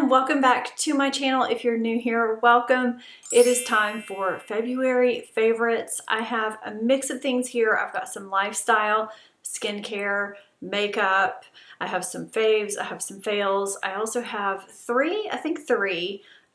everyone, welcome back to my channel. If you're new here, welcome. It is time for February favorites. I have a mix of things here. I've got some lifestyle, skincare, makeup. I have some faves, I have some fails. I also have three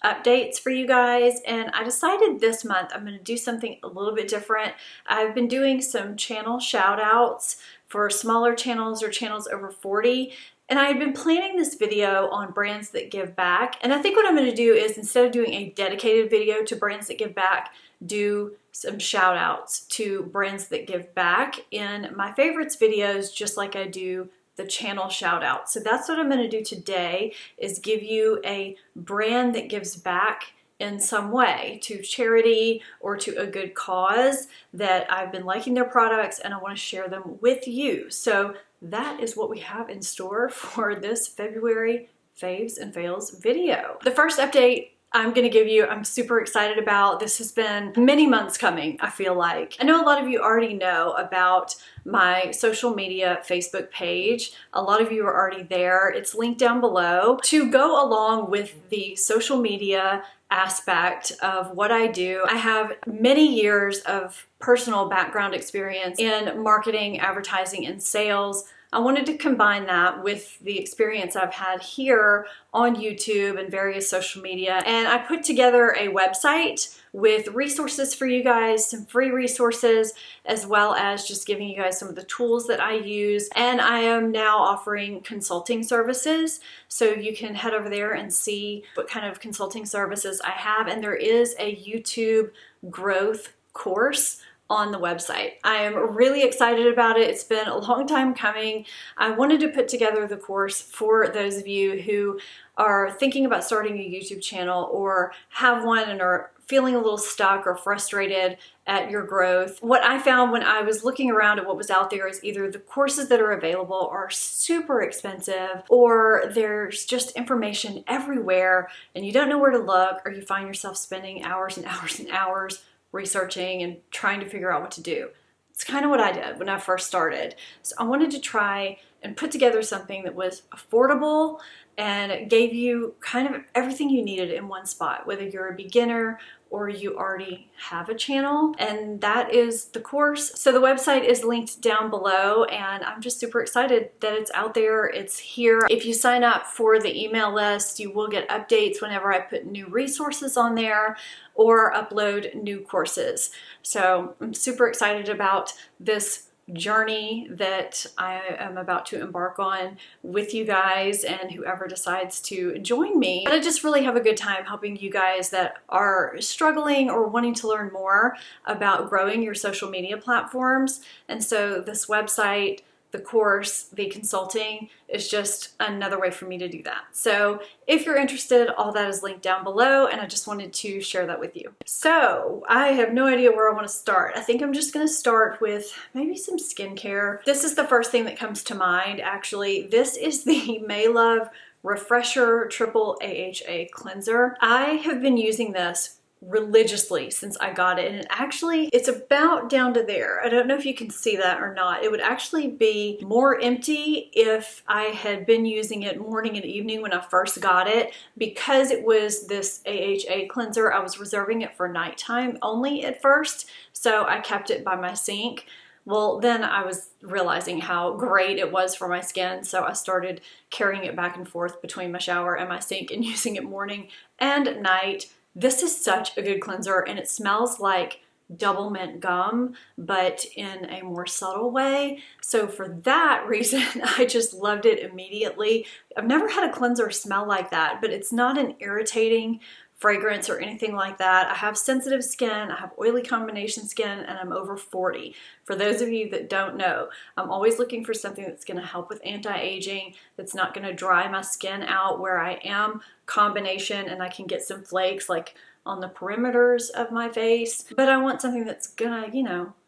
updates for you guys, and I decided this month I'm going to do something a little bit different. I've been doing some channel shout outs for smaller channels or channels over 40. And I had been planning this video on brands that give back. And I think what I'm going to do is, instead of doing a dedicated video to brands that give back, do some shout outs to brands that give back in my favorites videos, just like I do the channel shout out. So that's what I'm going to do today, is give you a brand that gives back in some way to charity or to a good cause that I've been liking their products and I want to share them with you. So that is what we have in store for this February faves and fails video. The first update I'm going to give you, I'm super excited about. This has been many months coming, I feel like. I know a lot of you already know about my social media Facebook page. A lot of you are already there. It's linked down below. To go along with the social media aspect of what I do, I have many years of personal background experience in marketing, advertising, and sales. I wanted to combine that with the experience I've had here on YouTube and various social media. And I put together a website with resources for you guys, some free resources, as well as just giving you guys some of the tools that I use. And I am now offering consulting services. So you can head over there and see what kind of consulting services I have. And there is a YouTube growth course on the website. I am really excited about it. It's been a long time coming. I wanted to put together the course for those of you who are thinking about starting a YouTube channel or have one and are feeling a little stuck or frustrated at your growth. What I found when I was looking around at what was out there is either the courses that are available are super expensive, or there's just information everywhere and you don't know where to look, or you find yourself spending hours and hours and hours researching and trying to figure out what to do. It's kind of what I did when I first started. So I wanted to try and put together something that was affordable and gave you kind of everything you needed in one spot, whether you're a beginner or you already have a channel. And that is the course. So the website is linked down below, and I'm just super excited that it's out there. It's here. If you sign up for the email list, you will get updates whenever I put new resources on there or upload new courses. So I'm super excited about this journey that I am about to embark on with you guys and whoever decides to join me. But I just really have a good time helping you guys that are struggling or wanting to learn more about growing your social media platforms. And so this website, the course, the consulting is just another way for me to do that. So if you're interested, all that is linked down below, and I just wanted to share that with you. So I have no idea where I want to start. I think I'm just going to start with maybe some skincare. This is the first thing that comes to mind, actually. This is the Love Refresher Triple AHA Cleanser. I have been using this religiously since I got it, and actually it's about down to there. I don't know if you can see that or not. It would actually be more empty if I had been using it morning and evening when I first got it. Because it was this AHA cleanser, I was reserving it for nighttime only at first, so I kept it by my sink. Well, then I was realizing how great it was for my skin, so I started carrying it back and forth between my shower and my sink and using it morning and night. This is such a good cleanser, and it smells like double mint gum, but in a more subtle way. So for that reason, I just loved it immediately. I've never had a cleanser smell like that, but it's not an irritating fragrance or anything like that. I have sensitive skin, I have oily combination skin, and I'm over 40. For those of you that don't know, I'm always looking for something that's going to help with anti-aging, that's not going to dry my skin out where I am combination and I can get some flakes like on the perimeters of my face. But I want something that's gonna,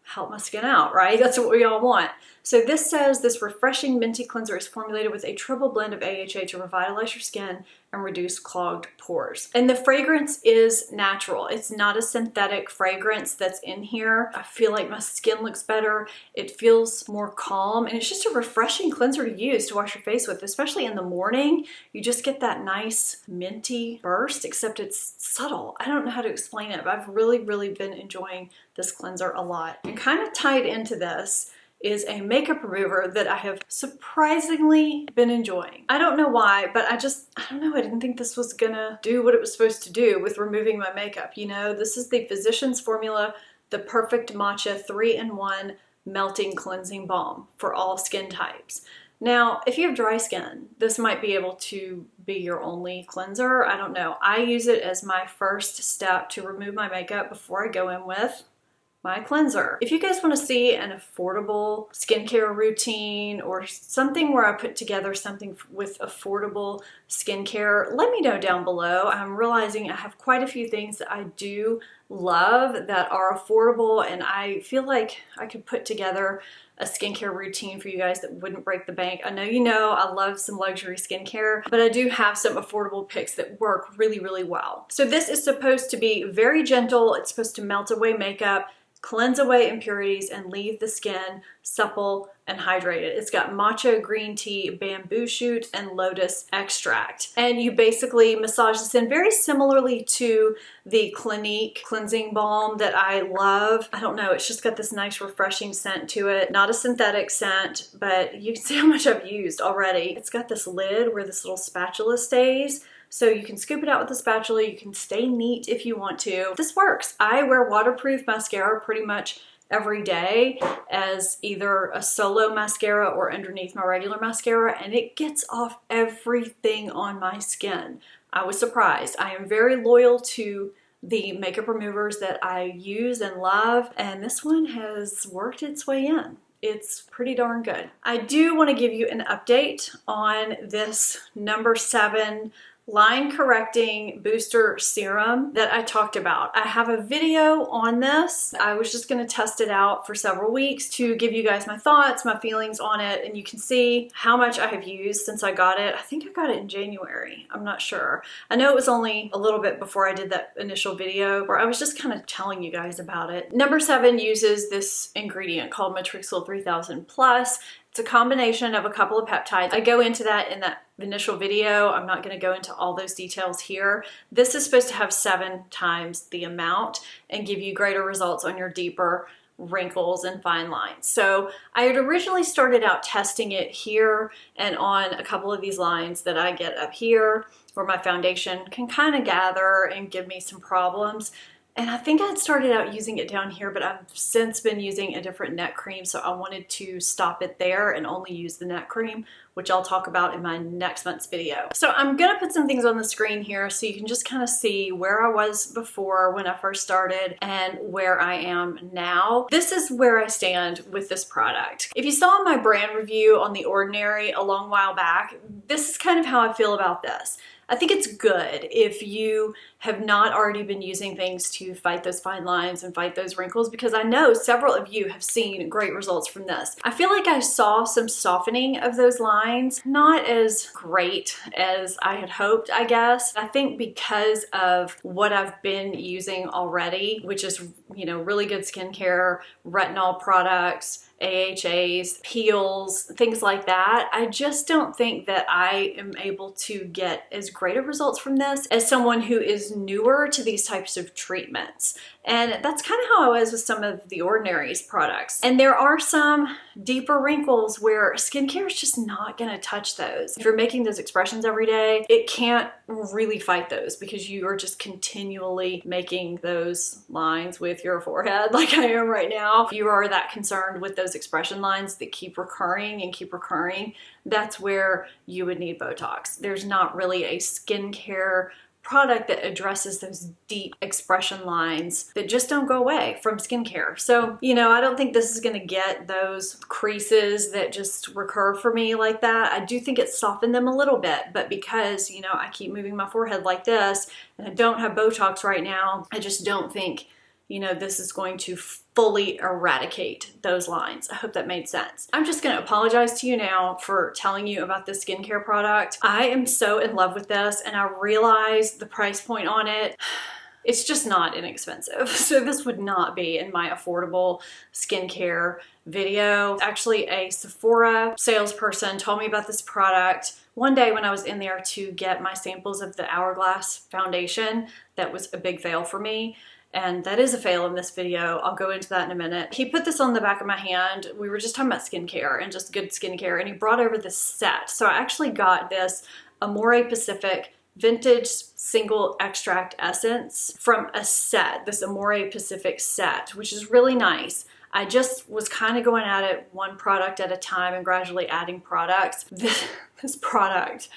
help my skin out, right? That's what we all want. So this says this refreshing minty cleanser is formulated with a triple blend of AHA to revitalize your skin, and reduce clogged pores. And the fragrance is natural. It's not a synthetic fragrance that's in here. I feel like my skin looks better. It feels more calm, and it's just a refreshing cleanser to use to wash your face with, especially in the morning. You just get that nice minty burst, except it's subtle. I don't know how to explain it, but I've really, really been enjoying this cleanser a lot. And kind of tied into this is a makeup remover that I have surprisingly been enjoying. I don't know why, but I don't know, I didn't think this was gonna do what it was supposed to do with removing my makeup. You know, this is the Physicians Formula, the Perfect Matcha 3-in-1 Melting Cleansing Balm for all skin types. Now, if you have dry skin, this might be able to be your only cleanser. I don't know. I use it as my first step to remove my makeup before I go in with my cleanser. If you guys want to see an affordable skincare routine or something where I put together something with affordable skincare, let me know down below. I'm realizing I have quite a few things that I do love that are affordable, and I feel like I could put together a skincare routine for you guys that wouldn't break the bank. I know I love some luxury skincare, but I do have some affordable picks that work really, really well. So this is supposed to be very gentle. It's supposed to melt away makeup, cleanse away impurities, and leave the skin supple and hydrated. It's got matcha, green tea, bamboo shoot, and lotus extract. And you basically massage this in very similarly to the Clinique cleansing balm that I love. I don't know, it's just got this nice refreshing scent to it. Not a synthetic scent, but you can see how much I've used already. It's got this lid where this little spatula stays. So you can scoop it out with a spatula, you can stay neat if you want to. This works. I wear waterproof mascara pretty much every day as either a solo mascara or underneath my regular mascara, and it gets off everything on my skin. I was surprised. I am very loyal to the makeup removers that I use and love, and this one has worked its way in. It's pretty darn good. I do want to give you an update on this number 7 line correcting booster serum that I talked about. I have a video on this. I was just going to test it out for several weeks to give you guys my thoughts, my feelings on it, and you can see how much I have used since I got it. I think I got it in January. I'm not sure. I know it was only a little bit before I did that initial video where I was just kind of telling you guys about it. Number 7 uses this ingredient called Matrixyl 3000 Plus. It's a combination of a couple of peptides. I go into that in that initial video. I'm not going to go into all those details here. This is supposed to have 7 times the amount and give you greater results on your deeper wrinkles and fine lines. So I had originally started out testing it here and on a couple of these lines that I get up here where my foundation can kind of gather and give me some problems. And I think I'd started out using it down here, but I've since been using a different neck cream, so I wanted to stop it there and only use the neck cream, which I'll talk about in my next month's video. So I'm gonna put some things on the screen here so you can just kind of see where I was before when I first started and where I am now. This is where I stand with this product. If you saw my brand review on The Ordinary a long while back, this is kind of how I feel about this. I think it's good if you have not already been using things to fight those fine lines and fight those wrinkles, because I know several of you have seen great results from this. I feel like I saw some softening of those lines, not as great as I had hoped, I guess. I think because of what I've been using already, which is, you know, really good skincare, retinol products, AHAs, peels, things like that. I just don't think that I am able to get as great of results from this as someone who is newer to these types of treatments. And that's kind of how I was with some of The Ordinary's products. And there are some deeper wrinkles where skincare is just not gonna touch those. If you're making those expressions every day, it can't really fight those because you are just continually making those lines with your forehead like I am right now. If you are that concerned with those expression lines that keep recurring and keep recurring, that's where you would need Botox. There's not really a skincare product that addresses those deep expression lines that just don't go away from skincare. So, you know, I don't think this is gonna get those creases that just recur for me like that. I do think it softened them a little bit, but because, you know, I keep moving my forehead like this and I don't have Botox right now, I just don't think you know, this is going to fully eradicate those lines. I hope that made sense. I'm just gonna apologize to you now for telling you about this skincare product. I am so in love with this, and I realize the price point on it. It's just not inexpensive. So this would not be in my affordable skincare video. Actually, a Sephora salesperson told me about this product one day when I was in there to get my samples of the Hourglass foundation. That was a big fail for me. And that is a fail in this video. I'll go into that in a minute. He put this on the back of my hand. We were just talking about skincare and just good skincare, and he brought over this set. So I actually got this Amore Pacific vintage single extract essence from a set, this Amore Pacific set, which is really nice. I just was kind of going at it one product at a time and gradually adding products. This product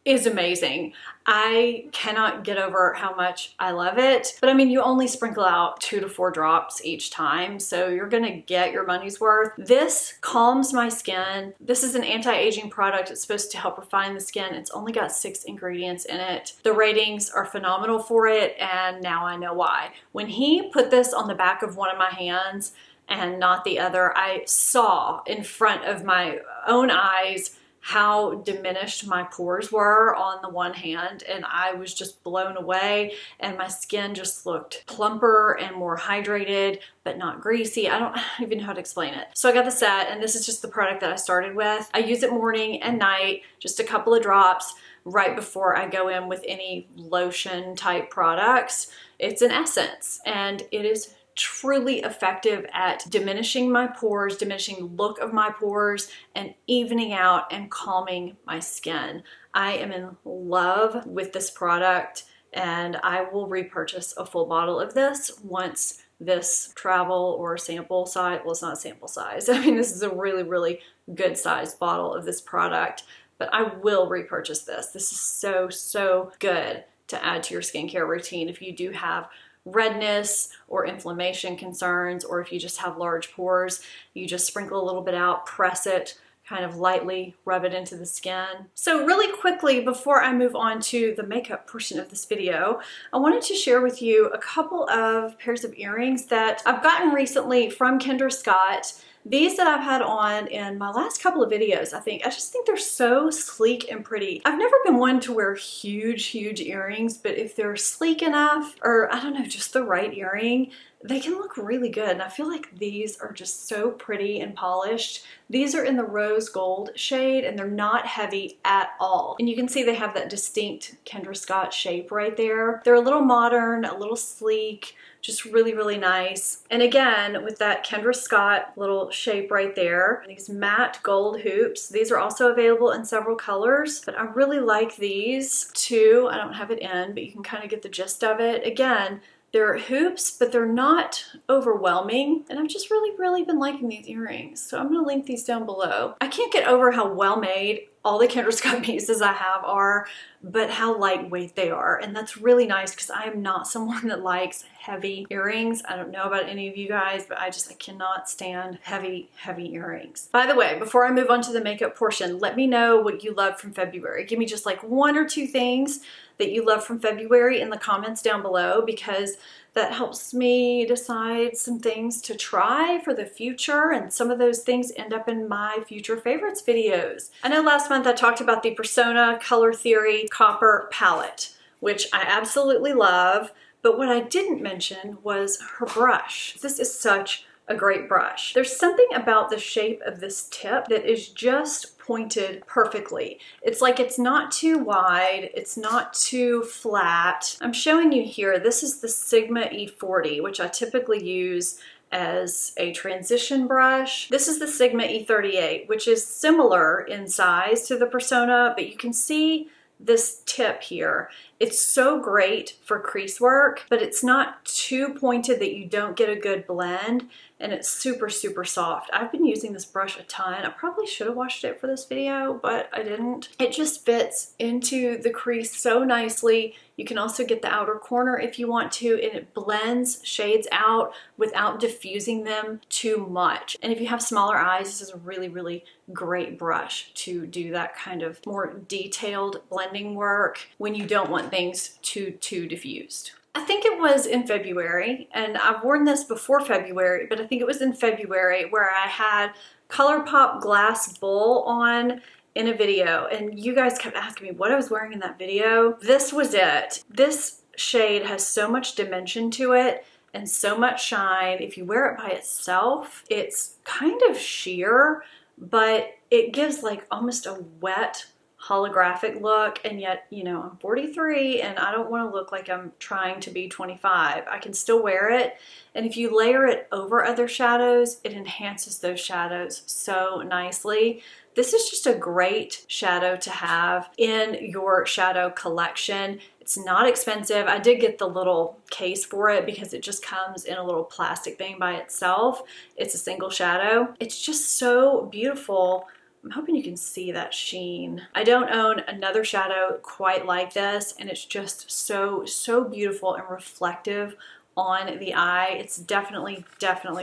is amazing. I cannot get over how much I love it. But I mean, you only sprinkle out 2 to 4 drops each time, so you're gonna get your money's worth. This calms my skin. This is an anti-aging product. It's supposed to help refine the skin. It's only got 6 ingredients in it. The ratings are phenomenal for it, and now I know why. When he put this on the back of one of my hands and not the other, I saw in front of my own eyes how diminished my pores were on the one hand, and I was just blown away, and my skin just looked plumper and more hydrated but not greasy. I don't even know how to explain it. So I got the set, and this is just the product that I started with. I use it morning and night, just a couple of drops right before I go in with any lotion type products. It's an essence, and it is truly effective at diminishing my pores, diminishing the look of my pores, and evening out and calming my skin. I am in love with this product, and I will repurchase a full bottle of this once this travel or sample size, well, it's not sample size. I mean, this is a really, really good sized bottle of this product, but I will repurchase this. This is so, so good to add to your skincare routine if you do have redness or inflammation concerns, or if you just have large pores. You just sprinkle a little bit out, press it, kind of lightly rub it into the skin. So really quickly, before I move on to the makeup portion of this video, I wanted to share with you a couple of pairs of earrings that I've gotten recently from Kendra Scott. These that I've had on in my last couple of videos, I just think they're so sleek and pretty. I've never been one to wear huge, huge earrings, but if they're sleek enough, or I don't know, just the right earring, they can look really good. And I feel like these are just so pretty and polished. These are in the rose gold shade, and they're not heavy at all. And you can see they have that distinct Kendra Scott shape right there. They're a little modern, a little sleek, just really, really nice. And again, with that Kendra Scott little shape right there, these matte gold hoops. These are also available in several colors, but I really like these too. I don't have it in, but you can kind of get the gist of it. Again, they're hoops, but they're not overwhelming. And I've just really, really been liking these earrings. So I'm gonna link these down below. I can't get over how well made all the Kendra Scott pieces I have are, but how lightweight they are. And that's really nice because I am not someone that likes heavy earrings. I don't know about any of you guys, but I cannot stand heavy, heavy earrings. By the way, before I move on to the makeup portion, let me know what you love from February. Give me just like 1 or 2 things that you love from February in the comments down below, because that helps me decide some things to try for the future, and some of those things end up in my future favorites videos. I know last month I talked about the Persona Color Theory Copper Palette, which I absolutely love, but what I didn't mention was her brush. This is such a great brush. There's something about the shape of this tip that is just pointed perfectly. It's like it's not too wide, it's not too flat. I'm showing you here, this is the Sigma E40, which I typically use as a transition brush. This is the Sigma E38, which is similar in size to the Persona, but you can see this tip here. It's so great for crease work, but it's not too pointed that you don't get a good blend, and it's super, super soft. I've been using this brush a ton. I probably should have washed it for this video, but I didn't. It just fits into the crease so nicely. You can also get the outer corner if you want to, and it blends shades out without diffusing them too much. And if you have smaller eyes, this is a really, really great brush to do that kind of more detailed blending work when you don't want things too diffused. I think it was in February, and I've worn this before February, but I think it was in February where I had ColourPop Glass Bull on in a video, and you guys kept asking me what I was wearing in that video. This was it. This shade has so much dimension to it and so much shine. If you wear it by itself, it's kind of sheer, but it gives like almost a wet holographic look, and yet, you know, I'm 43 and I don't want to look like I'm trying to be 25. I can still wear it, and if you layer it over other shadows, it enhances those shadows so nicely. This is just a great shadow to have in your shadow collection. It's not expensive. I did get the little case for it because it just comes in a little plastic thing by itself. It's a single shadow. It's just so beautiful. I'm hoping you can see that sheen. I don't own another shadow quite like this, and it's just so beautiful and reflective on the eye. It's definitely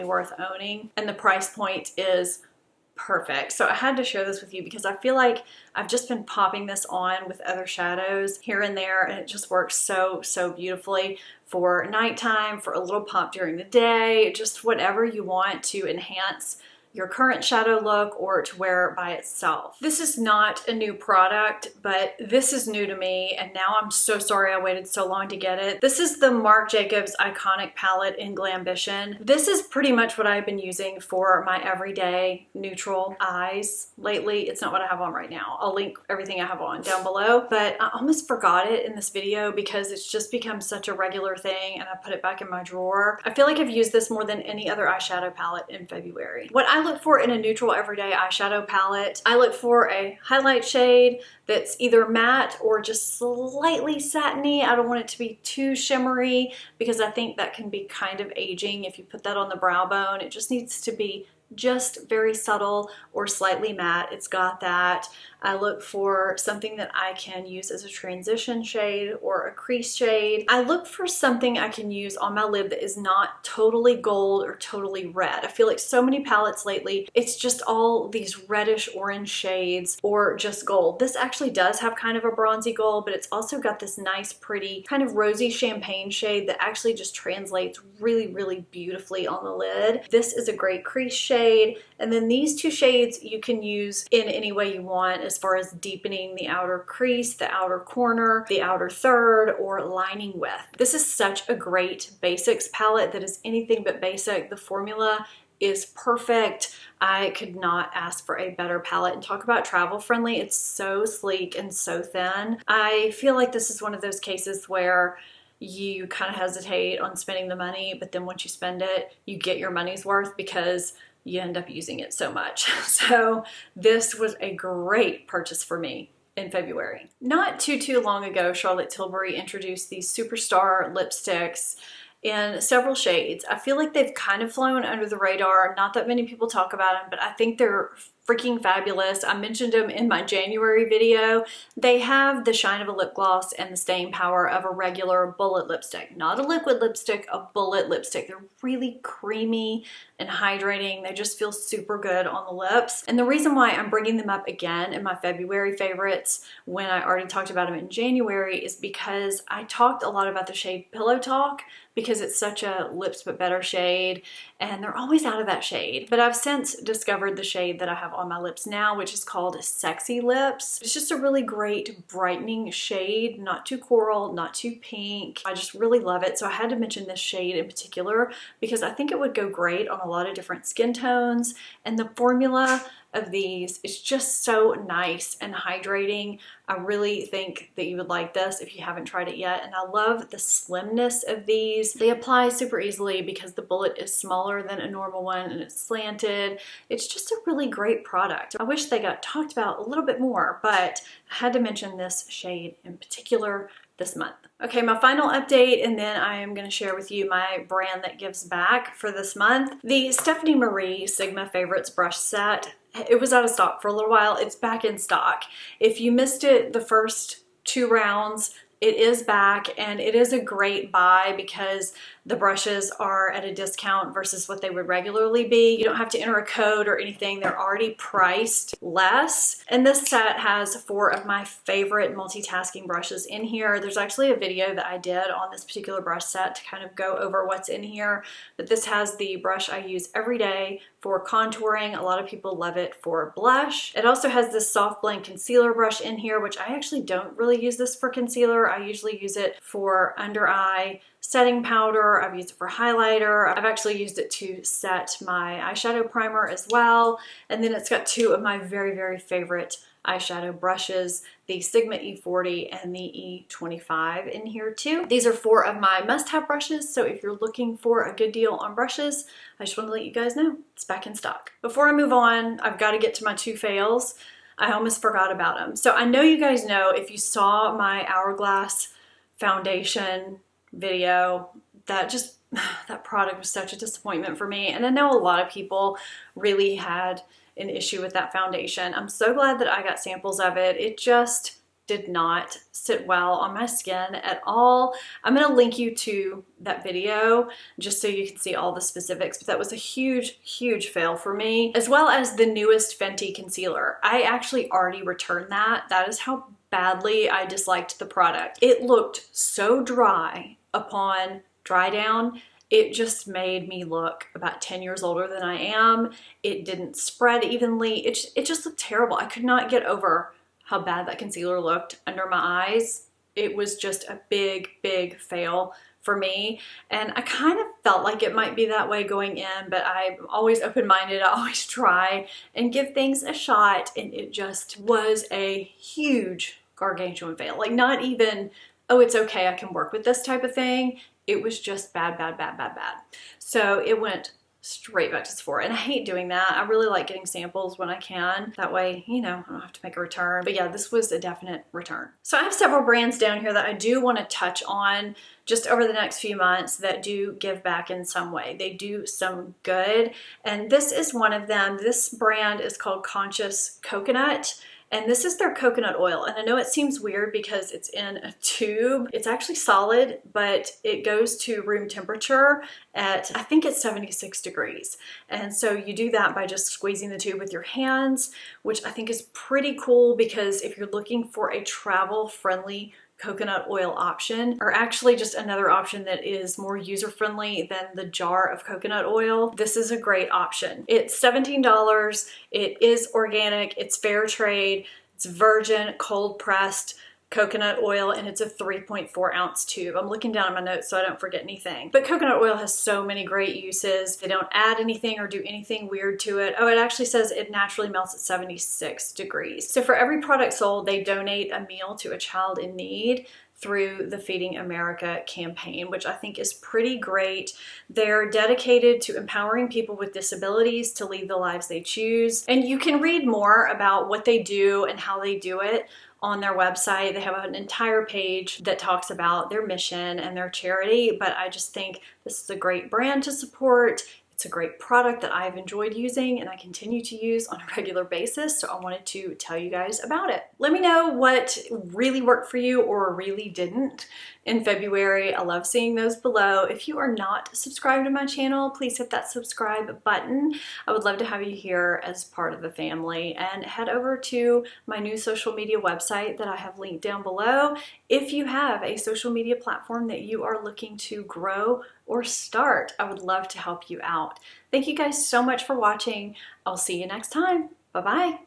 worth owning, and the price point is perfect. So I had to share this with you because I feel like I've just been popping this on with other shadows here and there, and it just works so beautifully for nighttime, for a little pop during the day, just whatever you want to enhance your current shadow look or to wear it by itself. This is not a new product, but this is new to me, and now I'm so sorry I waited so long to get it. This is the Marc Jacobs Iconic Palette in Glambition. This is pretty much what I've been using for my everyday neutral eyes lately. It's not what I have on right now. I'll link everything I have on down below, but I almost forgot it in this video because it's just become such a regular thing, and I put it back in my drawer. I feel like I've used this more than any other eyeshadow palette in February. What I look for in a neutral everyday eyeshadow palette, I look for a highlight shade that's either matte or just slightly satiny. I don't want it to be too shimmery because I think that can be kind of aging if you put that on the brow bone. It just needs to be just very subtle or slightly matte. It's got that. I look for something that I can use as a transition shade or a crease shade. I look for something I can use on my lid that is not totally gold or totally red. I feel like so many palettes lately, it's just all these reddish orange shades or just gold. This actually does have kind of a bronzy gold, but it's also got this nice, pretty kind of rosy champagne shade that actually just translates really beautifully on the lid. This is a great crease shade. And then these two shades you can use in any way you want as far as deepening the outer crease, the outer corner, the outer third, or lining with. This is such a great basics palette that is anything but basic. The formula is perfect. I could not ask for a better palette. And talk about travel friendly. It's so sleek and so thin. I feel like this is one of those cases where you kind of hesitate on spending the money, but then once you spend it, you get your money's worth because you end up using it so much. So this was a great purchase for me in February. Not too long ago, Charlotte Tilbury introduced these Superstar lipsticks in several shades. I feel like they've kind of flown under the radar. Not that many people talk about them, but I think they're freaking fabulous. I mentioned them in my January video. They have the shine of a lip gloss and the staying power of a regular bullet lipstick. Not a liquid lipstick, a bullet lipstick. They're really creamy and hydrating. They just feel super good on the lips. And the reason why I'm bringing them up again in my February favorites when I already talked about them in January is because I talked a lot about the shade Pillow Talk because it's such a lips but better shade, and they're always out of that shade. But I've since discovered the shade that I have on my lips now, which is called Sexy Lips. It's just a really great brightening shade, not too coral, not too pink. I just really love it. So I had to mention this shade in particular because I think it would go great on a lot of different skin tones, and the formula of these is just so nice and hydrating. I really think that you would like this if you haven't tried it yet. And I love the slimness of these. They apply super easily because the bullet is smaller than a normal one and it's slanted. It's just a really great product. I wish they got talked about a little bit more, but I had to mention this shade in particular this month. Okay, my final update, and then I am going to share with you my brand that gives back for this month. The Stephanie Marie Sigma Favorites brush set. It was out of stock for a little while. It's back in stock. If you missed it the first 2 rounds, it is back, and it is a great buy because the brushes are at a discount versus what they would regularly be. You don't have to enter a code or anything. They're already priced less. And this set has 4 of my favorite multitasking brushes in here. There's actually a video that I did on this particular brush set to kind of go over what's in here. But this has the brush I use every day for contouring. A lot of people love it for blush. It also has this soft blend concealer brush in here, which I actually don't really use this for concealer. I usually use it for under eye setting powder. I've used it for highlighter. I've actually used it to set my eyeshadow primer as well. And then it's got 2 of my very, very favorite eyeshadow brushes, the Sigma E40 and the E25 in here too. These are 4 of my must-have brushes, so if you're looking for a good deal on brushes, I just want to let you guys know it's back in stock. Before I move on, I've got to get to my 2 fails. I almost forgot about them. So I know you guys know, if you saw my Hourglass foundation video, that product was such a disappointment for me. And I know a lot of people really had an issue with that foundation. I'm so glad that I got samples of it. It just did not sit well on my skin at all. I'm gonna link you to that video just so you can see all the specifics, but that was a huge, huge fail for me. As well as the newest Fenty concealer. I actually already returned that. That is how badly I disliked the product. It looked so dry upon dry down. It just made me look about 10 years older than I am. It didn't spread evenly. It just looked terrible. I could not get over how bad that concealer looked under my eyes. It was just a big, big fail for me. And I kind of felt like it might be that way going in, but I'm always open-minded. I always try and give things a shot. And it just was a huge gargantuan fail. Like, not even, oh, it's okay, I can work with this type of thing. It was just bad, bad, bad, bad, bad. So it went straight back to Sephora. And I hate doing that. I really like getting samples when I can. That way, you know, I don't have to make a return. But yeah, this was a definite return. So I have several brands down here that I do want to touch on just over the next few months that do give back in some way. They do some good. And this is one of them. This brand is called Conscious Coconut. And this is their coconut oil. And I know it seems weird because it's in a tube. It's actually solid, but it goes to room temperature at, I think it's 76 degrees. And so you do that by just squeezing the tube with your hands, which I think is pretty cool, because if you're looking for a travel-friendly coconut oil option, or actually just another option that is more user-friendly than the jar of coconut oil, this is a great option. It's $17. It is organic, it's fair trade, it's virgin, cold pressed coconut oil, and it's a 3.4 ounce tube. I'm looking down at my notes so I don't forget anything. But coconut oil has so many great uses. They don't add anything or do anything weird to it. Oh, it actually says it naturally melts at 76 degrees. So for every product sold, they donate a meal to a child in need through the Feeding America campaign, which I think is pretty great. They're dedicated to empowering people with disabilities to lead the lives they choose. And you can read more about what they do and how they do it on their website. They have an entire page that talks about their mission and their charity, but I just think this is a great brand to support. It's a great product that I've enjoyed using and I continue to use on a regular basis, so I wanted to tell you guys about it. Let me know what really worked for you or really didn't in February. I love seeing those below. If you are not subscribed to my channel, please hit that subscribe button. I would love to have you here as part of the family, and head over to my new social media website that I have linked down below if you have a social media platform that you are looking to grow or start. I would love to help you out. Thank you guys so much for watching. I'll see you next time. Bye-bye.